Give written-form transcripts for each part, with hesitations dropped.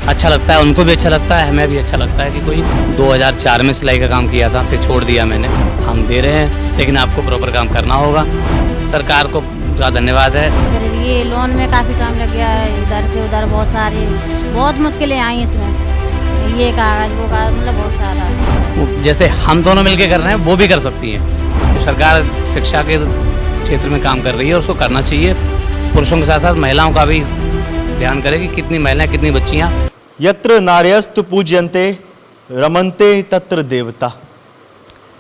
अच्छा लगता है, उनको भी अच्छा लगता है, हमें भी अच्छा लगता है कि कोई 2004 में सिलाई का काम किया था, फिर छोड़ दिया मैंने। हम दे रहे हैं लेकिन आपको प्रॉपर काम करना होगा। सरकार को पूरा धन्यवाद है। फिर ये लोन में काफ़ी टाइम लग गया है, इधर से उधर बहुत मुश्किलें आई इसमें, ये कागज वो कागज मतलब बहुत सारा। जैसे हम दोनों मिलकर कर रहे हैं वो भी कर सकती हैं। तो सरकार शिक्षा के क्षेत्र में काम कर रही है, उसको करना चाहिए। पुरुषों के साथ साथ महिलाओं का भी ध्यान करें कि कितनी महिलाएं, कितनी बच्चियां। यत्र नार्यस्तु पूज्यन्ते रमन्ते तत्र देवता।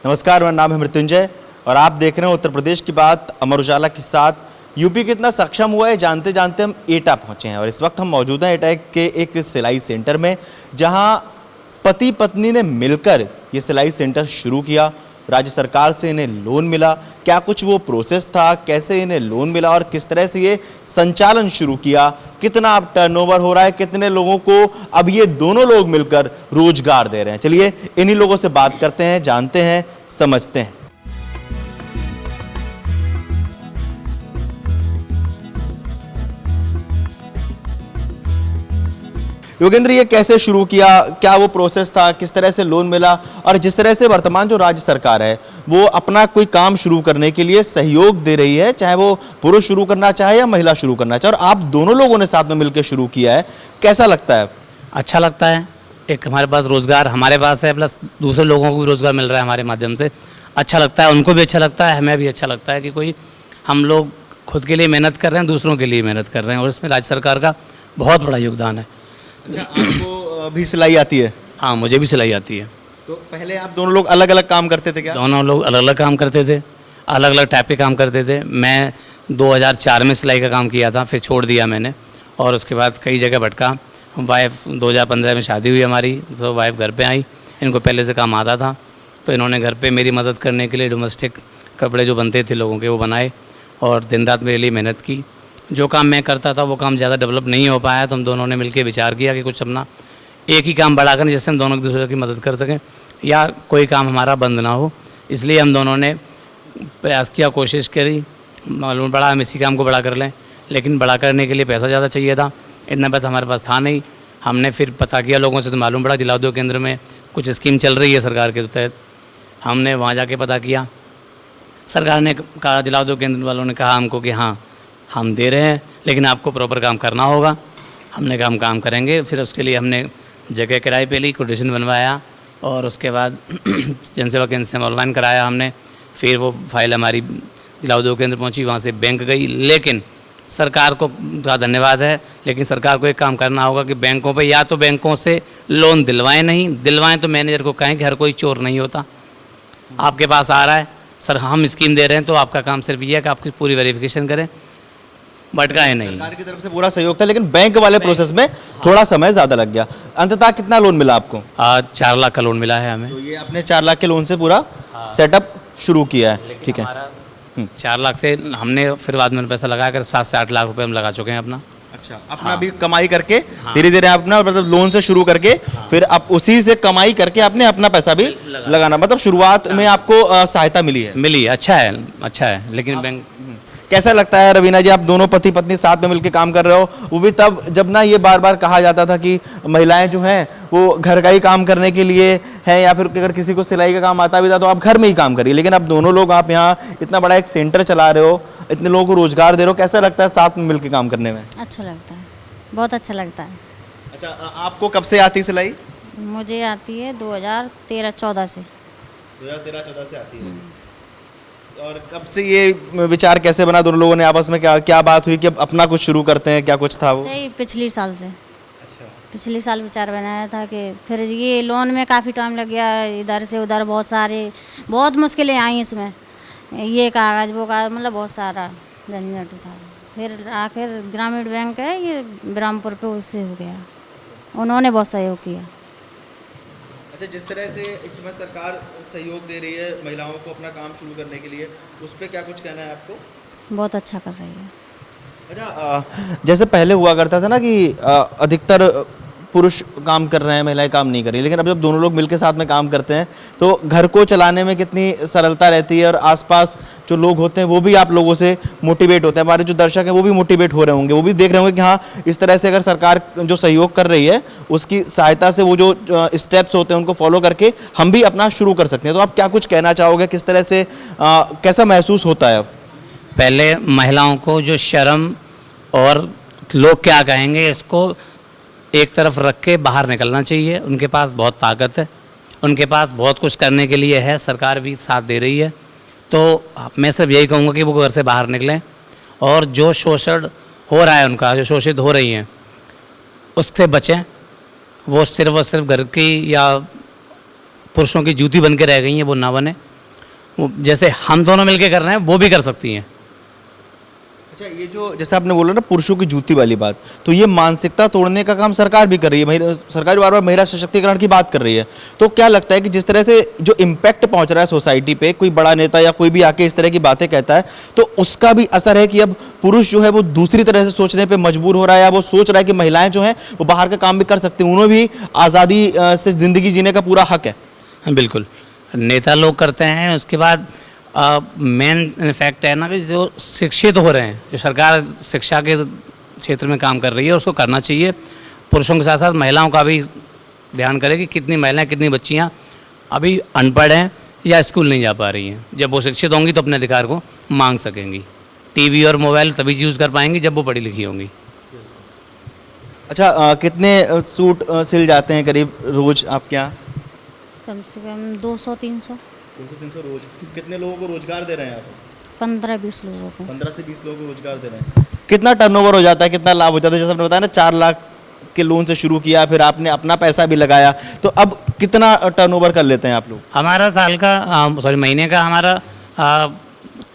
नमस्कार, मेरा नाम है मृत्युंजय और आप देख रहे हैं उत्तर प्रदेश की बात अमर उजाला के साथ। यूपी कितना सक्षम हुआ है जानते जानते हम एटा पहुंचे हैं और इस वक्त हम मौजूद हैं एटा के एक सिलाई सेंटर में, जहां पति पत्नी ने मिलकर ये सिलाई सेंटर शुरू किया। राज्य सरकार से इन्हें लोन मिला, क्या कुछ वो प्रोसेस था, कैसे इन्हें लोन मिला और किस तरह से ये संचालन शुरू किया, कितना अब टर्नओवर हो रहा है, कितने लोगों को अब ये दोनों लोग मिलकर रोजगार दे रहे हैं। चलिए इन्हीं लोगों से बात करते हैं, जानते हैं, समझते हैं। योगेंद्र, ये कैसे शुरू किया, क्या वो प्रोसेस था, किस तरह से लोन मिला और जिस तरह से वर्तमान जो राज्य सरकार है वो अपना कोई काम शुरू करने के लिए सहयोग दे रही है, चाहे वो पुरुष शुरू करना चाहे या महिला शुरू करना चाहे, और आप दोनों लोगों ने साथ में मिलकर शुरू किया है, कैसा लगता है? अच्छा लगता है। एक हमारे पास रोज़गार हमारे पास है, प्लस दूसरे लोगों को भी रोज़गार मिल रहा है हमारे माध्यम से। अच्छा लगता है, उनको भी अच्छा लगता है, हमें भी अच्छा लगता है कि कोई हम लोग खुद के लिए मेहनत कर रहे हैं, दूसरों के लिए मेहनत कर रहे हैं और इसमें राज्य सरकार का बहुत बड़ा योगदान है। अच्छा, आपको भी सिलाई आती है? हाँ, मुझे भी सिलाई आती है। तो पहले आप दोनों लोग अलग अलग काम करते थे क्या? दोनों लोग अलग अलग काम करते थे, अलग अलग टाइप के काम करते थे। मैं 2004 में सिलाई का काम किया था, फिर छोड़ दिया मैंने और उसके बाद कई जगह भटका। वाइफ 2015 में शादी हुई हमारी, तो वाइफ घर पे आई। इनको पहले से काम आता था तो इन्होंने घर पे मेरी मदद करने के लिए डोमेस्टिक कपड़े जो बनते थे लोगों के वो बनाए और दिन रात मेरे लिए मेहनत की। जो काम मैं करता था वो काम ज़्यादा डेवलप नहीं हो पाया, तो हम दोनों ने मिलकर विचार किया कि कुछ अपना एक ही काम बढ़ा कर जिससे हम दोनों एक दूसरे की मदद कर सकें या कोई काम हमारा बंद ना हो। इसलिए हम दोनों ने प्रयास किया, कोशिश करी, मालूम पड़ा हम इसी काम को बड़ा कर लें, लेकिन बड़ा करने के लिए पैसा ज़्यादा चाहिए था। इतना पैसा हमारे पास था नहीं। हमने फिर पता किया लोगों से, तो मालूम पड़ा जिला उद्योग केंद्र में कुछ स्कीम चल रही है सरकार के तहत। हमने वहाँ जाके पता किया, सरकार ने कहा, जिला उद्योग केंद्र वालों ने कहा हमको कि हाँ हम दे रहे हैं लेकिन आपको प्रॉपर काम करना होगा। हमने कहा हम काम करेंगे। फिर उसके लिए हमने जगह किराए पे ली, कोटेशन बनवाया और उसके बाद जनसेवा केंद्र से ऑनलाइन कराया हमने। फिर वो फाइल हमारी जिला उद्योग केंद्र पहुंची, वहाँ से बैंक गई। लेकिन सरकार को का धन्यवाद है, लेकिन सरकार को एक काम करना होगा कि बैंकों पे या तो बैंकों से लोन दिलवाएं, नहीं दिलवाएं तो मैनेजर को कहें कि हर कोई चोर नहीं होता। आपके पास आ रहा है सर, हम स्कीम दे रहे हैं, तो आपका काम सिर्फ ये है कि आपकी पूरी वेरिफिकेशन करें, भटकाए नहीं। सरकार की तरफ से पूरा सहयोग था, लेकिन बैंक वाले प्रोसेस में थोड़ा समय ज्यादा लग गया। अंततः कितना लोन मिला आपको? आज 4 लाख का लोन मिला है हमें। तो ये आपने 4 लाख के लोन से पूरा सेटअप शुरू किया है, ठीक है। 4 लाख से हमने फिर बाद में पैसा लगा कर 7 से 8 लाख रुपए हम लगा चुके हैं अपना। अच्छा, अपना भी कमाई करके धीरे धीरे अपना मतलब लोन से शुरू करके फिर आप उसी से कमाई करके आपने अपना पैसा भी लगाना, मतलब शुरुआत में आपको सहायता मिली है? मिली, अच्छा है। लेकिन बैंक कैसा लगता है रवीना जी, आप दोनों पति पत्नी साथ में मिलकर काम कर रहे हो, वो भी तब जब ना ये बार बार कहा जाता था कि महिलाएं जो हैं वो घर का ही काम करने के लिए हैं, या फिर अगर किसी को सिलाई का काम आता भी था तो आप घर में ही काम करिए, लेकिन अब दोनों लोग आप यहाँ इतना बड़ा एक सेंटर चला रहे हो, इतने लोगों को रोजगार दे रहे हो, कैसा लगता है साथ में मिलकर काम करने में? अच्छा लगता है, बहुत अच्छा लगता है। अच्छा, आपको कब से आती सिलाई? मुझे आती है 2013-14 से। 2013-14 से आती है। और कब से ये विचार कैसे बना दोनों लोगों ने आपस में, क्या क्या बात हुई कि अब अपना कुछ शुरू करते हैं, क्या कुछ था वो? यही पिछली साल से। अच्छा, पिछले साल विचार बनाया था कि फिर ये लोन में काफ़ी टाइम लग गया है, इधर से उधर बहुत मुश्किलें आई इसमें, ये कागज वो कागज मतलब बहुत सारा झंझट था। फिर आखिर ग्रामीण बैंक है ये ब्रह्मपुर पे, उससे हो गया, उन्होंने बहुत सहयोग किया। अच्छा, जिस तरह से इस समय सरकार सहयोग दे रही है महिलाओं को अपना काम शुरू करने के लिए, उस पर क्या कुछ कहना है आपको? बहुत अच्छा कर रही है। अच्छा, जैसे पहले हुआ करता था ना कि अधिकतर पुरुष काम कर रहे हैं, महिलाएं काम नहीं कर रही, लेकिन अब जब दोनों लोग मिलकर साथ में काम करते हैं तो घर को चलाने में कितनी सरलता रहती है और आसपास जो लोग होते हैं वो भी आप लोगों से मोटिवेट होते हैं। हमारे जो दर्शक हैं वो भी मोटिवेट हो रहे होंगे, वो भी देख रहे होंगे कि हाँ इस तरह से अगर सरकार जो सहयोग कर रही है उसकी सहायता से वो जो स्टेप्स होते हैं उनको फॉलो करके हम भी अपना शुरू कर सकते हैं। तो आप क्या कुछ कहना चाहोगे, किस तरह से कैसा महसूस होता है? पहले महिलाओं को जो शर्म और लोग क्या कहेंगे इसको एक तरफ रख के बाहर निकलना चाहिए। उनके पास बहुत ताकत है, उनके पास बहुत कुछ करने के लिए है, सरकार भी साथ दे रही है। तो मैं सिर्फ यही कहूँगा कि वो घर से बाहर निकलें और जो शोषण हो रहा है उनका, जो शोषित हो रही हैं उससे बचें। वो सिर्फ घर की या पुरुषों की जूती बन के रह गई हैं, वो ना बने। वो जैसे हम दोनों मिलके कर रहे हैं वो भी कर सकती हैं। अच्छा, ये जो जैसे आपने बोला ना पुरुषों की जूती वाली बात, तो ये मानसिकता तोड़ने का काम सरकार भी कर रही है। सरकार बार बार महिला सशक्तिकरण की बात कर रही है। तो क्या लगता है कि जिस तरह से जो इम्पैक्ट पहुंच रहा है सोसाइटी पे, कोई बड़ा नेता या कोई भी आके इस तरह की बातें कहता है तो उसका भी असर है कि अब पुरुष जो है वो दूसरी तरह से सोचने पर मजबूर हो रहा है, या वो सोच रहा है कि महिलाएं जो हैं वो बाहर का काम भी कर सकती हैं, उन्हें भी आज़ादी से ज़िंदगी जीने का पूरा हक है? बिल्कुल, नेता लोग करते हैं। उसके बाद मेन फैक्ट है ना कि जो शिक्षित हो रहे हैं, जो सरकार शिक्षा के क्षेत्र में काम कर रही है उसको करना चाहिए। पुरुषों के साथ साथ महिलाओं का भी ध्यान करें कि कितनी महिलाएं, कितनी बच्चियां अभी अनपढ़ हैं या स्कूल नहीं जा पा रही हैं। जब वो शिक्षित होंगी तो अपने अधिकार को मांग सकेंगी। टीवी और मोबाइल तभी यूज़ कर पाएंगी जब वो पढ़ी लिखी होंगी। अच्छा, कितने सूट सिल जाते हैं करीब रोज आपके यहाँ? कम से कम 200-300। 200-300 रोज। कितने लोगों को रोजगार दे रहे हैं आप? 15-20 लोगों को। 15 से 20 लोगों को रोजगार दे रहे हैं। कितना टर्नओवर हो जाता है, कितना लाभ हो जाता है? जैसे आपने बताया ना 4 लाख के लोन से शुरू किया, फिर आपने अपना पैसा भी लगाया, तो अब कितना टर्नओवर कर लेते हैं आप लोग? हमारा साल का महीने का हमारा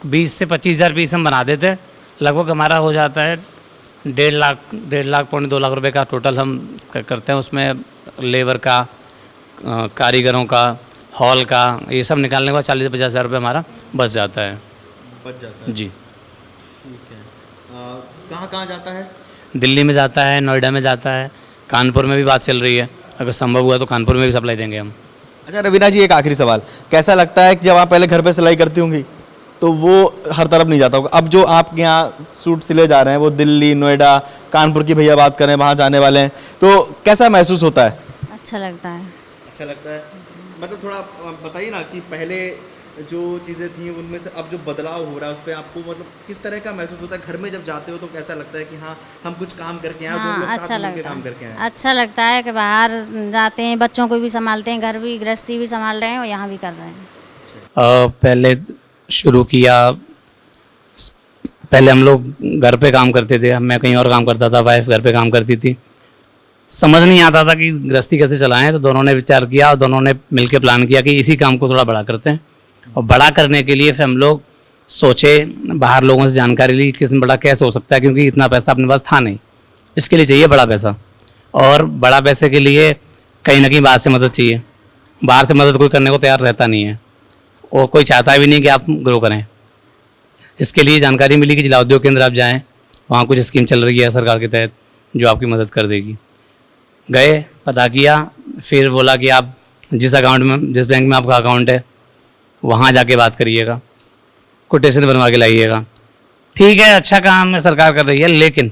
20 से 25 हज़ार पीस हम बना देते हैं। लगभग हमारा हो जाता है 1.5 लाख पौने 2 लाख रुपए का टोटल हम करते हैं। उसमें लेबर का, कारीगरों का, हॉल का, ये सब निकालने के बाद 40 से 50 हज़ार रुपये हमारा बच जाता है। बच जाता है जी। ठीक है। कहाँ कहाँ जाता है? दिल्ली में जाता है, नोएडा में जाता है, कानपुर में भी बात चल रही है। अगर संभव हुआ तो कानपुर में भी सप्लाई देंगे हम। अच्छा रवीना जी, एक आखिरी सवाल, कैसा लगता है कि जब आप पहले घर पे सिलाई करती होंगी तो वो हर तरफ नहीं जाता होगा, अब जो आपके यहाँ सूट सिले जा रहे हैं वो दिल्ली, नोएडा, कानपुर की भैया बात करें वहाँ जाने वाले हैं, तो कैसा महसूस होता है? अच्छा लगता है। अच्छा लगता है। मतलब थोड़ा बताइए ना कि पहले जो चीज़ें थी उनमें से अब जो बदलाव हो रहा है उस पर आपको मतलब किस तरह का महसूस होता है? घर में जब जाते हो तो कैसा लगता है कि हाँ हम कुछ काम करके आए, हाँ, लोग अच्छा साथ मिलके लगता काम है। करके आए? अच्छा लगता है कि बाहर जाते हैं, बच्चों को भी संभालते हैं, घर भी गृहस्थी भी संभाल रहे हैं और यहाँ भी कर रहे हैं। पहले शुरू किया, पहले हम लोग घर पे काम करते थे, मैं कहीं और काम करता था, वाइफ घर पे काम करती थी। समझ नहीं आता था कि गृहस्थी कैसे चलाएं, तो दोनों ने विचार किया और दोनों ने मिलकर प्लान किया कि इसी काम को थोड़ा बड़ा करते हैं। और बड़ा करने के लिए फिर हम लोग सोचे, बाहर लोगों से जानकारी ली किस में बड़ा कैसे हो सकता है, क्योंकि इतना पैसा अपने पास था नहीं। इसके लिए चाहिए बड़ा पैसा, और बड़ा पैसे के लिए कहीं ना कहीं बाहर से मदद चाहिए। बाहर से मदद कोई करने को तैयार रहता नहीं है और कोई चाहता भी नहीं कि आप ग्रो करें। इसके लिए जानकारी मिली कि जिला उद्योग केंद्र आप जाएँ, वहाँ कुछ स्कीम चल रही है सरकार के तहत जो आपकी मदद कर देगी। गए, पता किया, फिर बोला कि आप जिस अकाउंट में, जिस बैंक में आपका अकाउंट है वहाँ जाके बात करिएगा, कोटेशन बनवा के लाइएगा। ठीक है, अच्छा काम है, सरकार कर रही है, लेकिन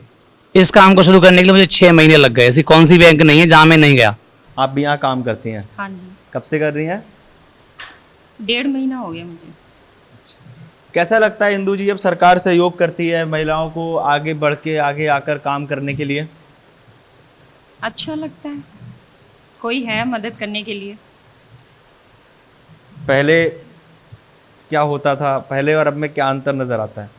इस काम को शुरू करने के लिए मुझे 6 महीने लग गए। ऐसी कौन सी बैंक नहीं है जहाँ मैं नहीं गया। आप भी यहाँ काम करती हैं? हाँ जी, कब से कर रही हैं? 1.5 महीना हो गया मुझे। कैसा लगता है इंदू जी जब सरकार सहयोग करती है महिलाओं को आगे बढ़ के आगे आकर काम करने के लिए? अच्छा लगता है, कोई है मदद करने के लिए। पहले क्या होता था, पहले और अब में क्या अंतर नज़र आता है?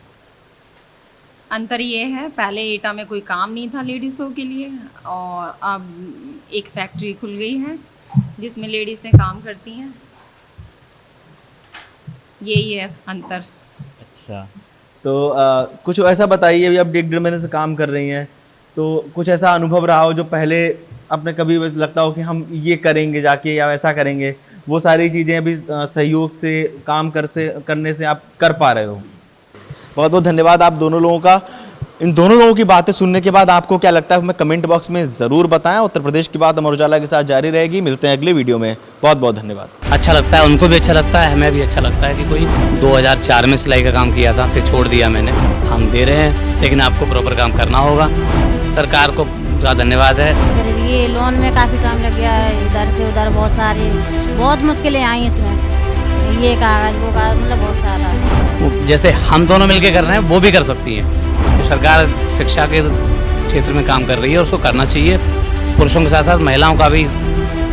अंतर ये है, पहले एटा में कोई काम नहीं था लेडीज़ों के लिए, और अब एक फैक्ट्री खुल गई है जिसमें लेडीज़ें काम करती हैं। यही है अंतर। अच्छा, तो कुछ ऐसा बताइए, अभी आप 1.5 महीने से काम कर रही हैं, तो कुछ ऐसा अनुभव रहा हो जो पहले आपने कभी लगता हो कि हम ये करेंगे जाके या वैसा करेंगे, वो सारी चीज़ें अभी सहयोग से करने से आप कर पा रहे हो? बहुत बहुत धन्यवाद आप दोनों लोगों का। इन दोनों लोगों की बातें सुनने के बाद आपको क्या लगता है हमें कमेंट बॉक्स में ज़रूर बताएं। उत्तर प्रदेश की बात अमर उजाला के साथ जारी रहेगी। मिलते हैं अगले वीडियो में। बहुत बहुत धन्यवाद। अच्छा लगता है, उनको भी अच्छा लगता है, हमें भी अच्छा लगता है कि कोई 2004 में सिलाई का काम किया था, फिर छोड़ दिया मैंने। हम दे रहे हैं, लेकिन आपको प्रॉपर काम करना होगा। सरकार को पूरा धन्यवाद है। फिर ये लोन में काफ़ी टाइम लग गया, इधर से उधर बहुत मुश्किलें आई इसमें, ये कागज़ वो कागज़, मतलब बहुत सारा। जैसे हम दोनों मिलके कर रहे हैं, वो भी कर सकती हैं। तो सरकार शिक्षा के क्षेत्र में काम कर रही है, उसको करना चाहिए। पुरुषों के साथ साथ महिलाओं का भी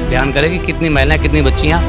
ध्यान करे कि कितनी महिलाएं, कितनी बच्चियां